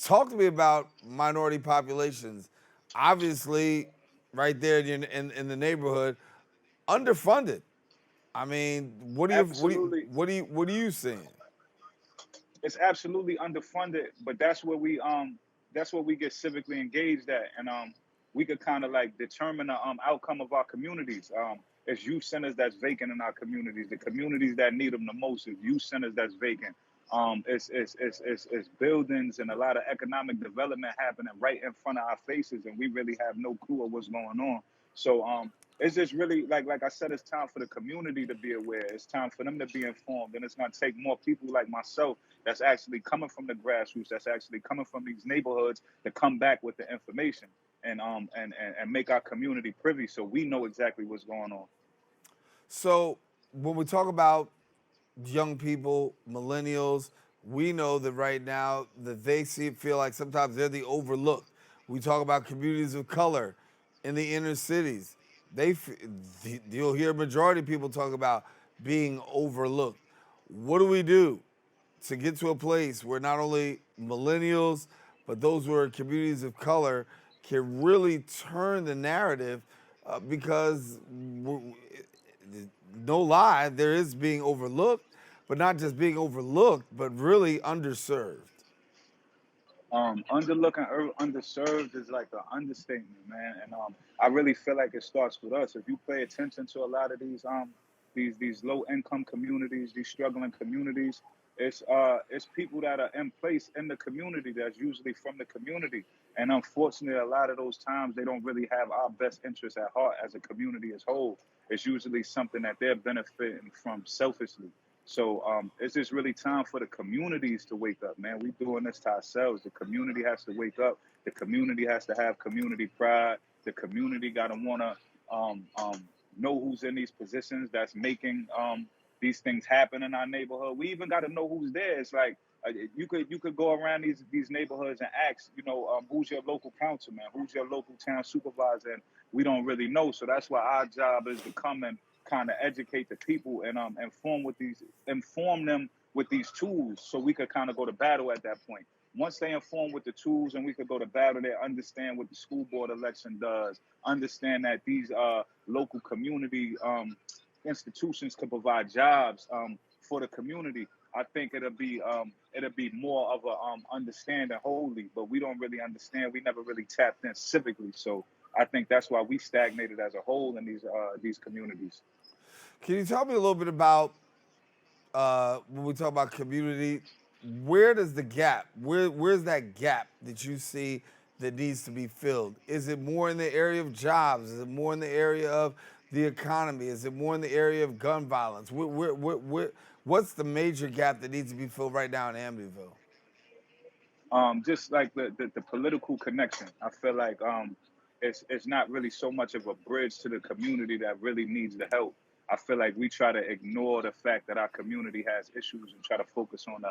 Talk to me about minority populations. Obviously, right there in the neighborhood, underfunded. I mean, Absolutely. what are you seeing? It's absolutely underfunded, but that's where we get civically engaged at, and we could kind of like determine the outcome of our communities. It's youth centers that's vacant in our communities. The communities that need them the most is youth centers that's vacant. It's buildings and a lot of economic development happening right in front of our faces, and we really have no clue of what's going on. So it's just really like I said, it's time for the community to be aware. It's time for them to be informed, and it's gonna take more people like myself that's actually coming from the grassroots, that's actually coming from these neighborhoods to come back with the information and make our community privy so we know exactly what's going on. So when we talk about young people, millennials, we know that right now that feel like sometimes they're the overlooked. We talk about communities of color in the inner cities. You'll hear a majority of people talk about being overlooked. What do we do to get to a place where not only millennials, but those who are in communities of color can really turn the narrative because no lie, there is being overlooked, but not just being overlooked, but really underserved. Underlooked and underserved is like an understatement, man. And I really feel like it starts with us. If you pay attention to a lot of these low income communities, these struggling communities, it's people that are in place in the community that's usually from the community. And unfortunately, a lot of those times they don't really have our best interests at heart as a community as whole. It's usually something that they're benefiting from selfishly. So it's just really time for the communities to wake up, man. We doing this to ourselves. The community has to wake up. The community has to have community pride. The community got to want to know who's in these positions that's making these things happen in our neighborhood. We even got to know who's there. It's like you could go around these neighborhoods and ask, who's your local councilman, who's your local town supervisor, and we don't really know. So that's why our job is to come and kind of educate the people and inform them with these tools so we could kind of go to battle at that point. Once they inform with the tools and we could go to battle, they understand what the school board election does, understand that these local community institutions could provide jobs for the community. I think it'll be more of a understanding wholly, but we don't really understand. We never really tapped in civically, so I think that's why we stagnated as a whole in these communities. Can you tell me a little bit about when we talk about community? Where does the gap? Where's that gap that you see that needs to be filled? Is it more in the area of jobs? Is it more in the area of the economy? Is it more in the area of gun violence? What's the major gap that needs to be filled right now in Amityville? Just like the political connection. I feel like it's not really so much of a bridge to the community that really needs the help. I feel like we try to ignore the fact that our community has issues and try to focus on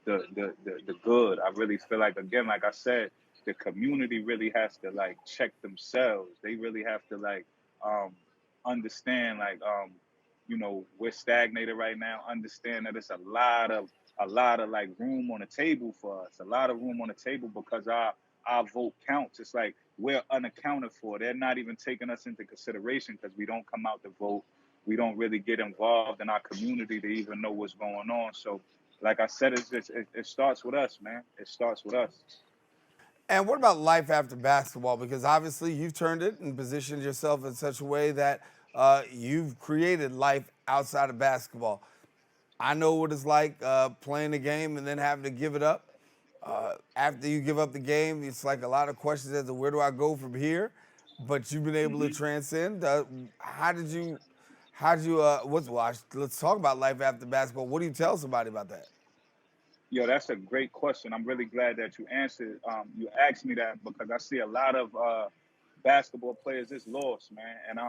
the good. I really feel like, again, like I said, the community really has to like check themselves. They really have to like understand like we're stagnated right now. Understand that it's a lot of like room on the table for us. A lot of room on the table because our vote counts. It's like we're unaccounted for. They're not even taking us into consideration because we don't come out to vote. We don't really get involved in our community to even know what's going on. So, like I said, it starts with us, man. It starts with us. And what about life after basketball? Because obviously you've turned it and positioned yourself in such a way that you've created life outside of basketball. I know what it's like playing the game and then having to give it up. After you give up the game, it's like a lot of questions as to where do I go from here. But you've been able to transcend. Let's talk about life after basketball. What do you tell somebody about that? Yo, that's a great question. I'm really glad that you answered. You asked me that because I see a lot of basketball players is lost, man, and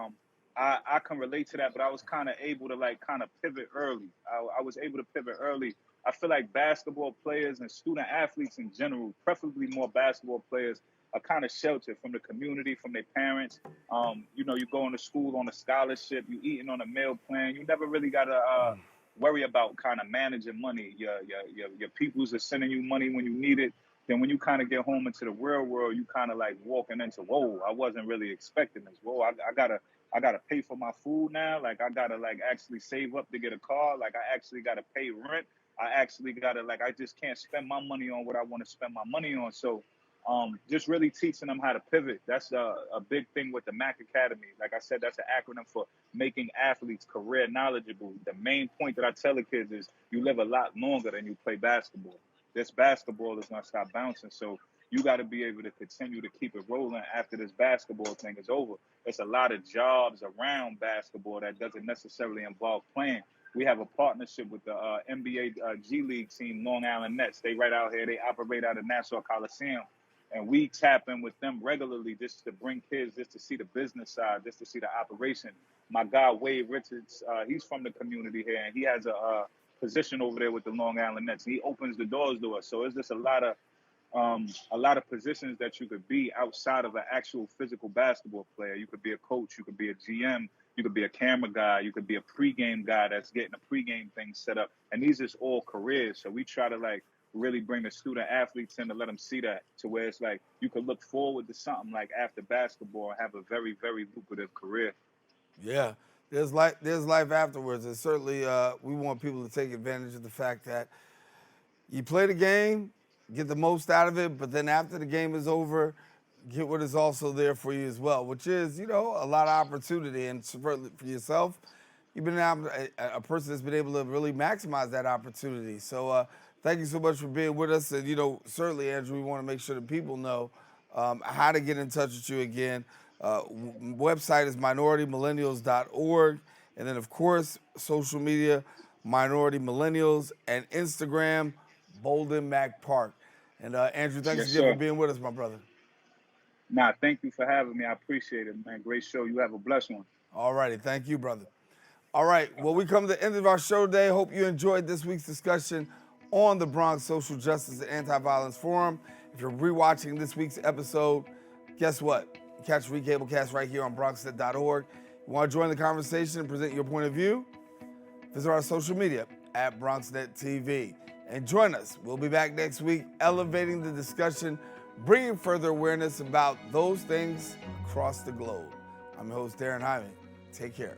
I can relate to that. But I was kind of able to kind of pivot early. I was able to pivot early. I feel like basketball players and student athletes in general, preferably more basketball players, are kind of sheltered from the community, from their parents. You know, you going to school on a scholarship, you eating on a meal plan. You never really got to worry about kind of managing money. Your peoples are sending you money when you need it. Then when you kind of get home into the real world, you kind of like walking into, whoa, I wasn't really expecting this. Whoa, I gotta pay for my food now. Like I gotta like actually save up to get a car. Like I actually gotta pay rent. I actually gotta I just can't spend my money on what I want to spend my money on. So just really teaching them how to pivot. That's a big thing with the MAC Academy. Like I said, that's an acronym for making athletes career knowledgeable. The main point that I tell the kids is you live a lot longer than you play basketball. This basketball is going to stop bouncing. So you got to be able to continue to keep it rolling after this basketball thing is over. There's a lot of jobs around basketball that doesn't necessarily involve playing. We have a partnership with the NBA G League team, Long Island Nets. They right out here. They operate out of Nassau Coliseum. And we tap in with them regularly just to bring kids, just to see the business side, just to see the operation. My guy, Wade Richards, he's from the community here, and he has a position over there with the Long Island Nets. He opens the doors to us. So it's just a lot of positions that you could be outside of an actual physical basketball player. You could be a coach, you could be a GM, you could be a camera guy, you could be a pregame guy that's getting a pregame thing set up. And these is all careers. So we try to really bring the student athletes in to let them see that, to where it's like you could look forward to something like after basketball and have a very, very lucrative career. Yeah, there's life afterwards, and certainly we want people to take advantage of the fact that you play the game, get the most out of it, but then after the game is over, get what is also there for you as well, which is, a lot of opportunity. And for yourself, you've been a person that's been able to really maximize that opportunity. So thank you so much for being with us. And, certainly, Andrew, we want to make sure that people know how to get in touch with you again. Website is minoritymillennials.org. And then, of course, social media, Minority Millennials, and Instagram, Bolden Mac Park. And Andrew, thanks again for being with us, my brother. Nah, thank you for having me. I appreciate it, man. Great show. You have a blessed one. All righty. Thank you, brother. All right. Well, we come to the end of our show today. Hope you enjoyed this week's discussion on the Bronx Social Justice and Anti-Violence Forum. If you're rewatching this week's episode, guess what? Catch Recablecast right here on BronxNet.org. You want to join the conversation and present your point of view? Visit our social media at BronxNet TV. And join us. We'll be back next week elevating the discussion, bringing further awareness about those things across the globe. I'm your host, Daren Jaime. Take care.